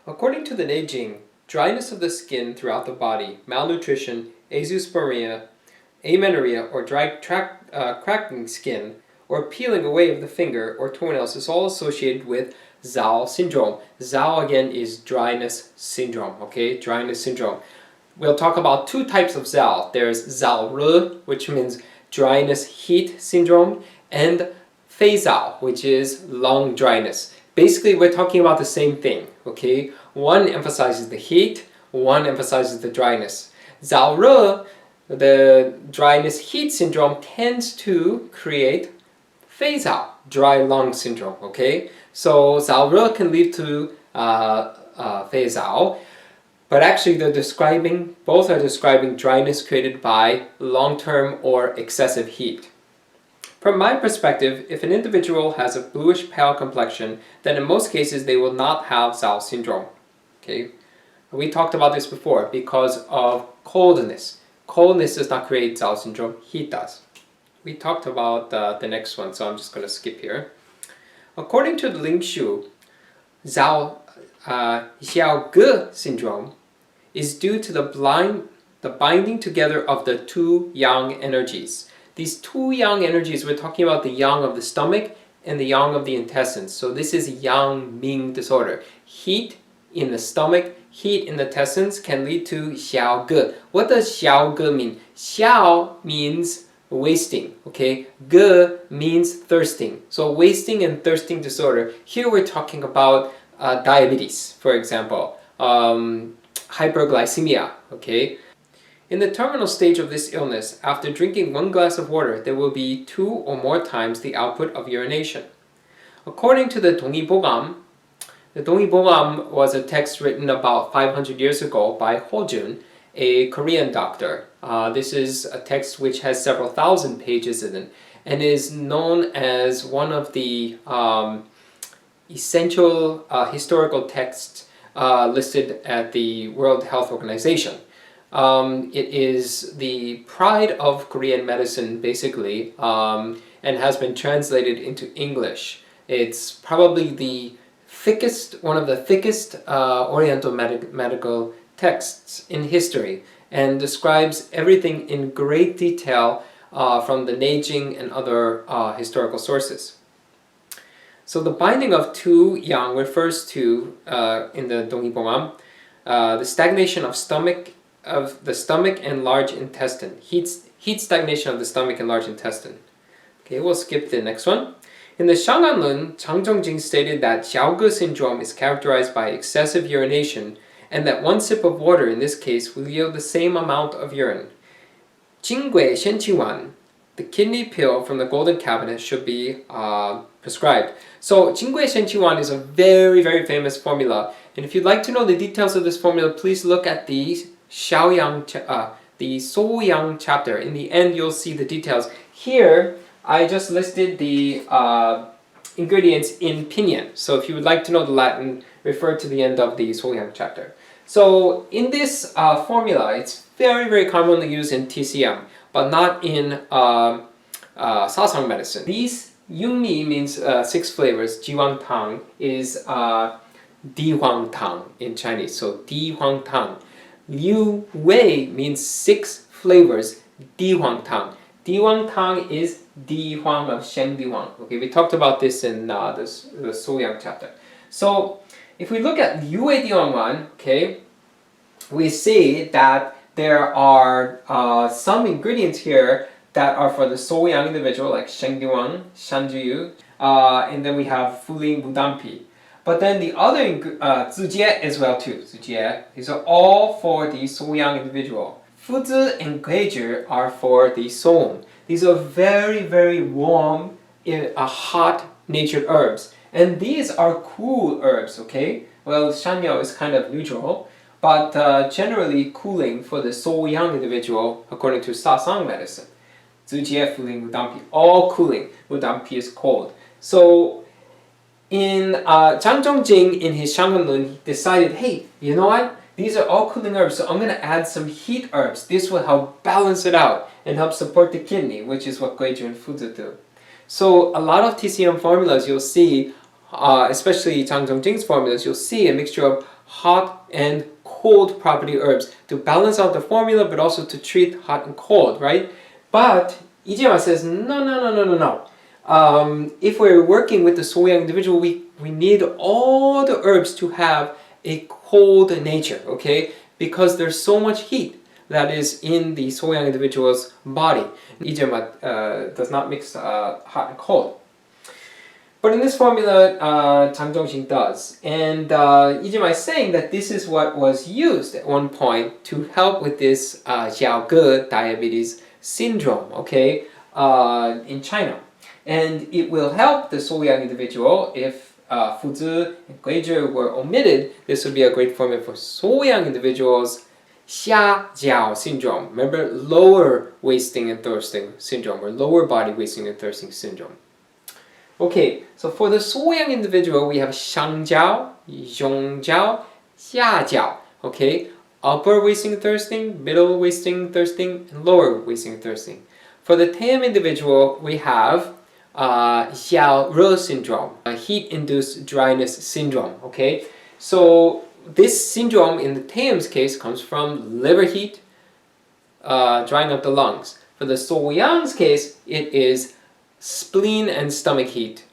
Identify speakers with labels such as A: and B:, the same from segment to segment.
A: According to the Neijing, dryness of the skin throughout the body, malnutrition, azoospermia, amenorrhea, or cracking skin, or peeling away of the finger or toenails is all associated with Zhou Syndrome. Zhou again is dryness syndrome, okay? Dryness syndrome. We'll talk about two types of Zhou. There's Zhou Re, which means dryness heat syndrome, and Fei Zhou, which is lung dryness. Basically, we're talking about the same thing, okay? One emphasizes the heat, one emphasizes the dryness. Zhou Re, the dryness heat syndrome, tends to create Fei Zhou, dry lung syndrome, okay? So Zhou Re can lead to Fei Zhou, but actually both are describing dryness created by long-term or excessive heat. From my perspective, if an individual has a bluish pale complexion, then in most cases they will not have Zhou syndrome. Okay? We talked about this before because of coldness. Coldness does not create Zhou syndrome, heat does. We talked about the next one, so I'm just going to skip here. According to the Lingshu, Xiaoge syndrome is due to the binding together of the two yang energies. These two yang energies, we're talking about the yang of the stomach and the yang of the intestines. So this is yang ming disorder. Heat in the stomach, heat in the intestines can lead to xiaoge. What does xiaoge mean? Xiao means wasting, okay? Ge means thirsting. So wasting and thirsting disorder. Here we're talking about diabetes, for example, hyperglycemia, okay? In the terminal stage of this illness, after drinking 1 glass of water, there will be 2 or more times the output of urination. According to the Donghibogam was a text written about 500 years ago by Ho-jun, a Korean doctor. This is a text which has several thousand pages in it and is known as one of the essential historical texts listed at the World Health Organization. It is the pride of Korean medicine, basically, and has been translated into English. It's probably one of the thickest Oriental medical texts in history, and describes everything in great detail from the Neijing and other historical sources. So the binding of two yang refers to, in the Donghibogam, the stagnation of the stomach and large intestine. Heat stagnation of the stomach and large intestine. Okay, we'll skip the next one. In the Shanghanlun, Chang Zhongjing stated that Xiaoge syndrome is characterized by excessive urination and that 1 sip of water in this case will yield the same amount of urine. Jingui Shenqiwan, the kidney pill from the golden cabinet, should be prescribed. So Jingui Shenqiwan is a very, very famous formula, and if you'd like to know the details of this formula, please look at the So-Yang chapter. In the end, you'll see the details. Here, I just listed the ingredients in pinyin. So if you would like to know the Latin, refer to the end of the So-Yang chapter. So in this formula, it's very, very commonly used in TCM, but not in Sasang medicine. These Yungmi means 6 flavors. Jiwang Tang is Di Huang Tang in Chinese. So Di Huang Tang. Liu Wei means 6 flavors. Di Huang Tang. Di Huang Tang is Di Huang of Sheng Di Huang. Okay, we talked about this in the So-Yang chapter. So if we look at Liu Wei Di Huang Wan, okay, we see that there are some ingredients here that are for the So-Yang individual, like Sheng Di Huang, Shan Ju, and then we have Fu Ling Wudampi. But then the other Zijie as well too. Zijie, these are all for the So-Yang individual. Fuzi and Guizhi are for the Song. These are very, very warm, hot-natured herbs. And these are cool herbs, okay? Well, Shanyao is kind of neutral, but generally cooling for the So-Yang individual according to Sasang medicine. Zijie, Fuling, Wudampi, all cooling. Wudampi is cold. So in Zhang Zhongjing, in his Shanghanlun, he decided, hey, you know what? These are all cooling herbs, so I'm going to add some heat herbs. This will help balance it out and help support the kidney, which is what Guizhi and Fuzi do. So a lot of TCM formulas you'll see, especially Zhang Zhongjing's formulas, you'll see a mixture of hot and cold property herbs to balance out the formula, but also to treat hot and cold, right? But Ijima says, no. If we're working with the Soyang individual, we need all the herbs to have a cold nature, okay? Because there's so much heat that is in the Soyang individual's body. Ijima does not mix hot and cold. But in this formula, Zhang Zhongxing does. And Ijima is saying that this is what was used at one point to help with this Xiaoge diabetes syndrome, okay, in China. And it will help the Soyang individual if Fuzi and Guizhi were omitted. This would be a great formula for Soyang individuals. Xiajiao syndrome. Remember, lower wasting and thirsting syndrome, or lower body wasting and thirsting syndrome. Okay, so for the Soyang individual, we have Shangjiao, Zhongjiao, Xiajiao. Okay, upper wasting and thirsting, middle wasting and thirsting, and lower wasting and thirsting. For the Taeyam individual, we have Xiao syndrome, heat-induced dryness syndrome. Okay, so this syndrome in the Taeyam's case comes from liver heat, drying up the lungs. For the Soyang's case, it is spleen and stomach heat.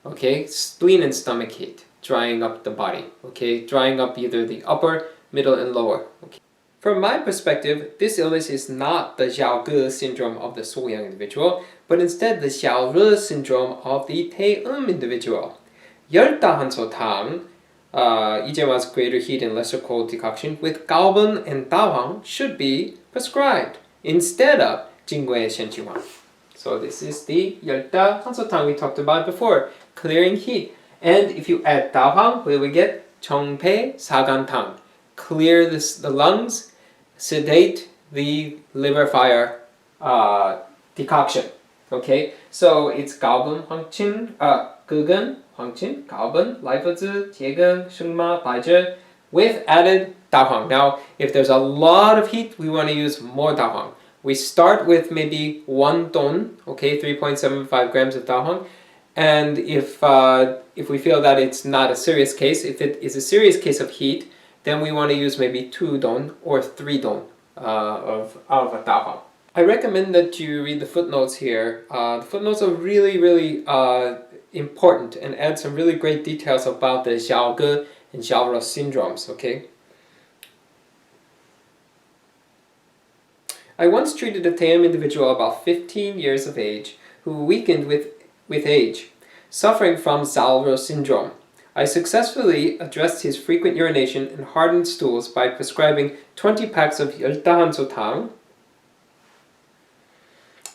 A: Okay, spleen and stomach heat, drying up the body. Okay, drying up either the upper, middle, and lower. Okay. From my perspective, this illness is not the Xiaoge syndrome of the Soyang individual, but instead the Xiaore syndrome of the Taeyam individual. 열다한소탕, Ijima's greater heat and lesser cold decoction with Gaobun and Dahang should be prescribed instead of Jingui Shenqiwan. So this is the 열다한소탕 we talked about before, clearing heat. And if you add Dahang, what do we get? 정폐 사간탕. Clear the lungs, sedate the liver fire decoction. Okay, so it's 가오분, 황친, 끄근, 황친, 가오분, 라이퍼즈, 제근, 승마, 바이즈 with added dahang. Now, if there's a lot of heat, we want to use more dahang. We start with maybe 1 ton, okay, 3.75 grams of dahang. And if we feel that it's not a serious case, if it is a serious case of heat, then we want to use maybe 2 don or 3 don of dahang. I recommend that you read the footnotes here. The footnotes are really important and add some really great details about the Xiaoge and Xiaore syndromes, okay? I once treated a Taeyam individual about 15 years of age who weakened with age, suffering from Xiaore syndrome. I successfully addressed his frequent urination and hardened stools by prescribing 20 packs of 열다한소탕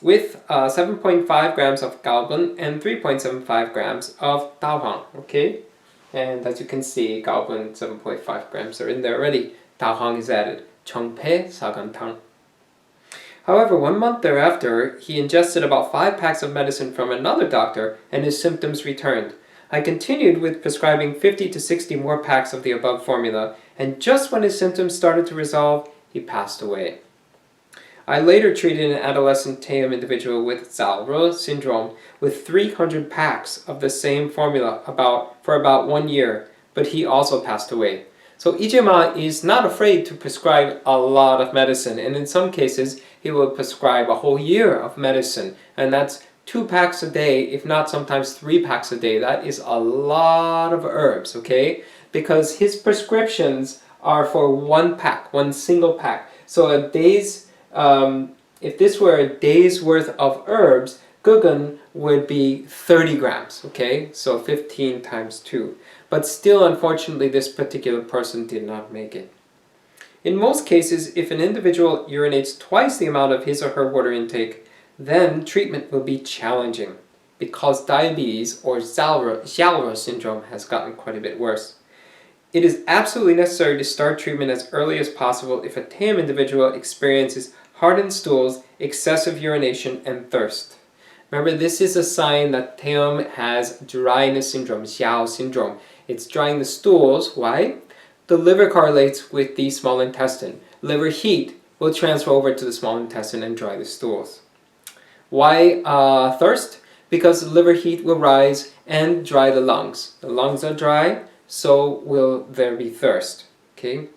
A: with 7.5 grams of galbun and 3.75 grams of dahang, okay? And as you can see, galbun 7.5 grams are in there already. Dahang is added. 정폐 사간탕. However, 1 month thereafter, he ingested about 5 packs of medicine from another doctor and his symptoms returned. I continued with prescribing 50 to 60 more packs of the above formula, and just when his symptoms started to resolve, he passed away. I later treated an adolescent Taeyam individual with Xiaore syndrome with 300 packs of the same formula for about 1 year, but he also passed away. So Ijima is not afraid to prescribe a lot of medicine, and in some cases he will prescribe a whole year of medicine, and that's 2 packs a day, if not sometimes 3 packs a day. That is a lot of herbs, okay? Because his prescriptions are for 1 pack, 1 single pack. So a day's, if this were a day's worth of herbs, gugun would be 30 grams, okay? So 15 times 2. But still, unfortunately, this particular person did not make it. In most cases, if an individual urinates twice the amount of his or her water intake, then treatment will be challenging because diabetes or Xiaore syndrome has gotten quite a bit worse. It is absolutely necessary to start treatment as early as possible if a Taeyam individual experiences hardened stools, excessive urination, and thirst. Remember, this is a sign that Taeyam has dryness syndrome, Xiao syndrome. It's drying the stools. Why? The liver correlates with the small intestine. Liver heat will transfer over to the small intestine and dry the stools. Why thirst? Because the liver heat will rise and dry the lungs. The lungs are dry, so will there be thirst. okay?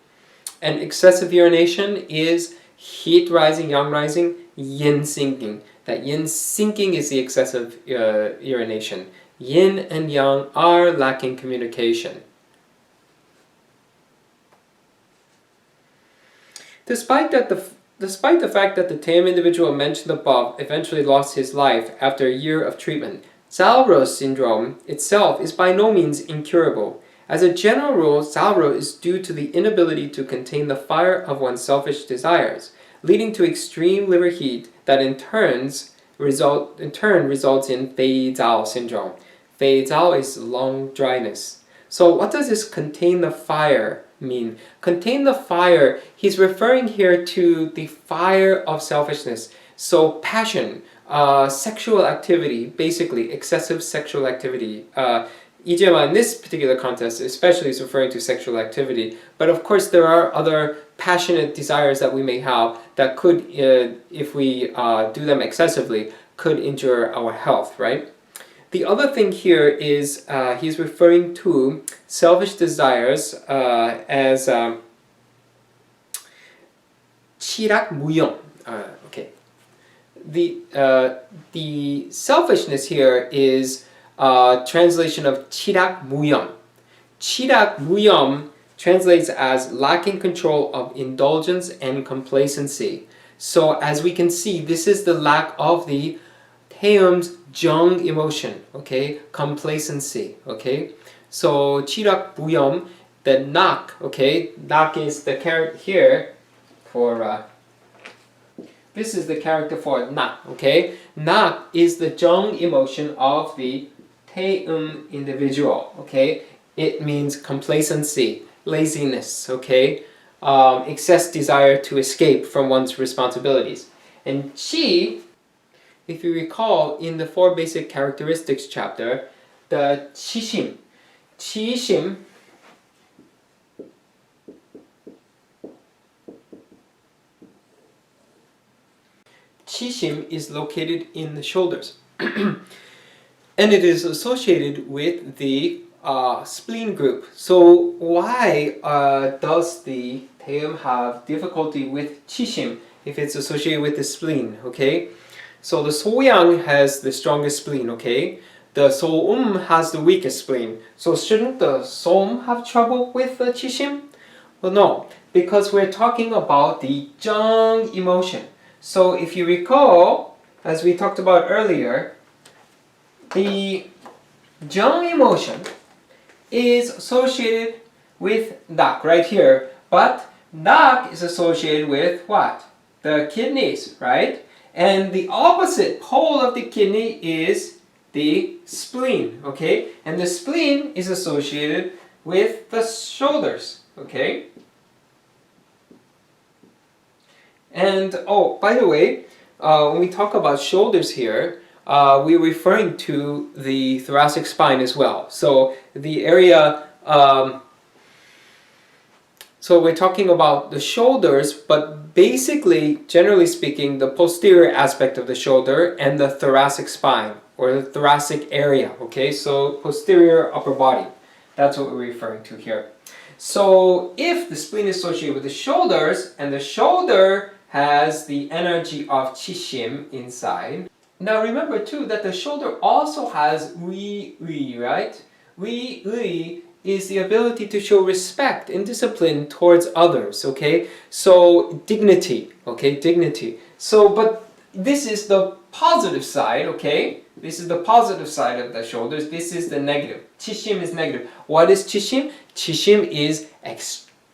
A: And excessive urination is heat rising, yang rising, yin sinking. That yin sinking is the excessive urination. Yin and yang are lacking communication. Despite the fact that the Zhou individual mentioned above eventually lost his life after a year of treatment, Zhou Syndrome itself is by no means incurable. As a general rule, Zhou is due to the inability to contain the fire of one's selfish desires, leading to extreme liver heat that in turn results in 肺燥 syndrome. 肺燥is lung dryness. So what does this contain the fire mean? Contain the fire, he's referring here to the fire of selfishness. So passion, sexual activity, basically excessive sexual activity. In this particular context especially is referring to sexual activity, but of course there are other passionate desires that we may have that could, if we do them excessively, could injure our health, right? The other thing here is he's referring to selfish desires as 치락무용. Okay. The selfishness here is translation of 치락무용. 치락무용 translates as lacking control of indulgence and complacency. So as we can see, this is the lack of the 태음's 정 emotion, okay, complacency, okay. So 치락무용, the nak, okay, nak is the character here for this is the character for nak, okay. Nak is the 정 emotion of the 태음 individual, okay. It means complacency, laziness, okay, excess desire to escape from one's responsibilities. And chi, if you recall in the 4 basic characteristics chapter, the 치심 is located in the shoulders. And it is associated with the spleen group. So why does the 태음 have difficulty with 치심 if it's associated with the spleen, okay? So the 소양 has the strongest spleen, okay? The 소음 has the weakest spleen. So shouldn't the 소음 have trouble with the 치심? Well, no, because we're talking about the 정 emotion. So if you recall, as we talked about earlier, the 정 emotion is associated with nak right here, but nak is associated with what? The kidneys, right? And the opposite pole of the kidney is the spleen, okay? And the spleen is associated with the shoulders, okay? And oh, by the way, when we talk about shoulders here, we're referring to the thoracic spine as well. So the area, so we're talking about the shoulders, but basically, generally speaking, the posterior aspect of the shoulder and the thoracic spine, or the thoracic area, okay? So posterior upper body, that's what we're referring to here. So if the spleen is associated with the shoulders, and the shoulder has the energy of 치심 inside. Now remember too that the shoulder also has 위의, right? 위의 is the ability to show respect and discipline towards others, okay? So dignity, okay, dignity. So, but this is the positive side, okay? This is the positive side of the shoulders. This is the negative. 치심 is negative. What is 치심? 치심 is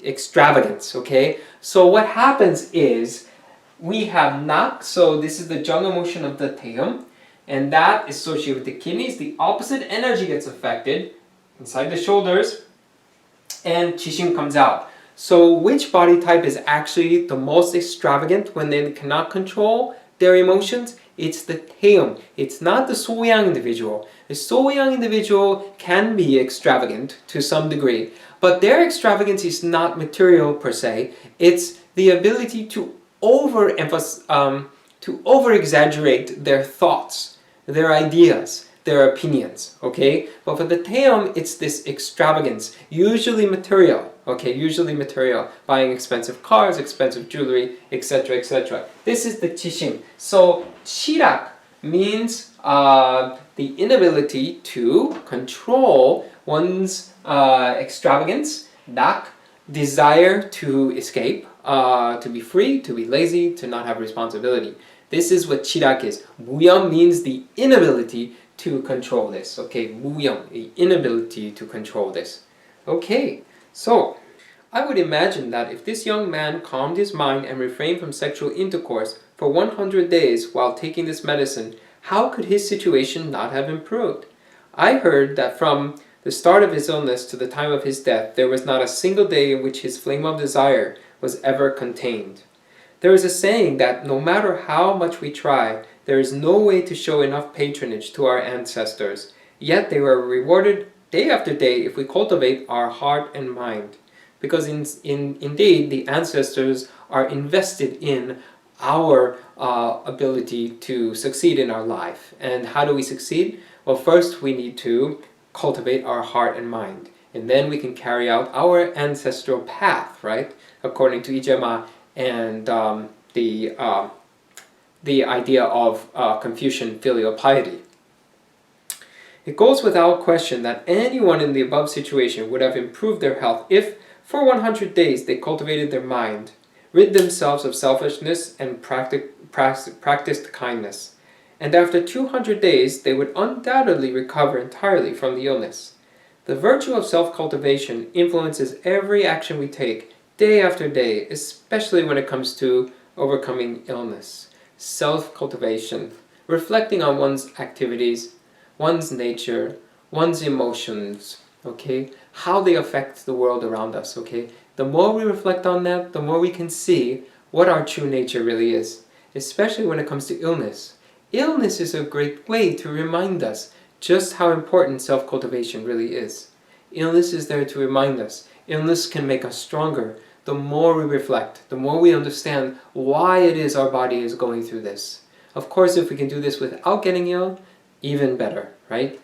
A: extravagance, okay? So what happens is we have nak, so this is the 정 emotion of the 태음, and that is associated with the kidneys. The opposite energy gets affected inside the shoulders, and 치심 comes out. So which body type is actually the most extravagant when they cannot control their emotions? It's the 태음. It's not the 소양 individual. The 소양 individual can be extravagant to some degree, but their extravagance is not material per se. It's the ability to over-exaggerate their thoughts, their ideas, their opinions, okay? But for the 태음, it's this extravagance, usually material, Okay, usually material, buying expensive cars, expensive jewelry, etc., etc. This is the 지심. So 치락 means the inability to control one's extravagance, 낙, desire to escape, to be free, to be lazy, to not have responsibility. This is what 치락 is. 무염 means the inability to control this. Okay, 무염, the inability to control this. Okay, so I would imagine that if this young man calmed his mind and refrained from sexual intercourse for 100 days while taking this medicine, how could his situation not have improved? I heard that from the start of his illness to the time of his death, there was not a single day in which his flame of desire was ever contained. There is a saying that no matter how much we try, there is no way to show enough patronage to our ancestors, yet they were rewarded day after day if we cultivate our heart and mind. Because indeed, the ancestors are invested in our ability to succeed in our life. And how do we succeed? Well, first we need to cultivate our heart and mind. And then we can carry out our ancestral path, right? According to Ijema and the idea of Confucian filial piety. It goes without question that anyone in the above situation would have improved their health if, for 100 days, they cultivated their mind, rid themselves of selfishness, and practiced kindness. And after 200 days, they would undoubtedly recover entirely from the illness. The virtue of self-cultivation influences every action we take, day after day, especially when it comes to overcoming illness. Self-cultivation, reflecting on one's activities, one's nature, one's emotions, okay? How they affect the world around us, okay? The more we reflect on that, the more we can see what our true nature really is, especially when it comes to illness. Illness is a great way to remind us just how important self-cultivation really is. Illness is there to remind us. Illness can make us stronger. The more we reflect, the more we understand why it is our body is going through this. Of course, if we can do this without getting ill, even better, right?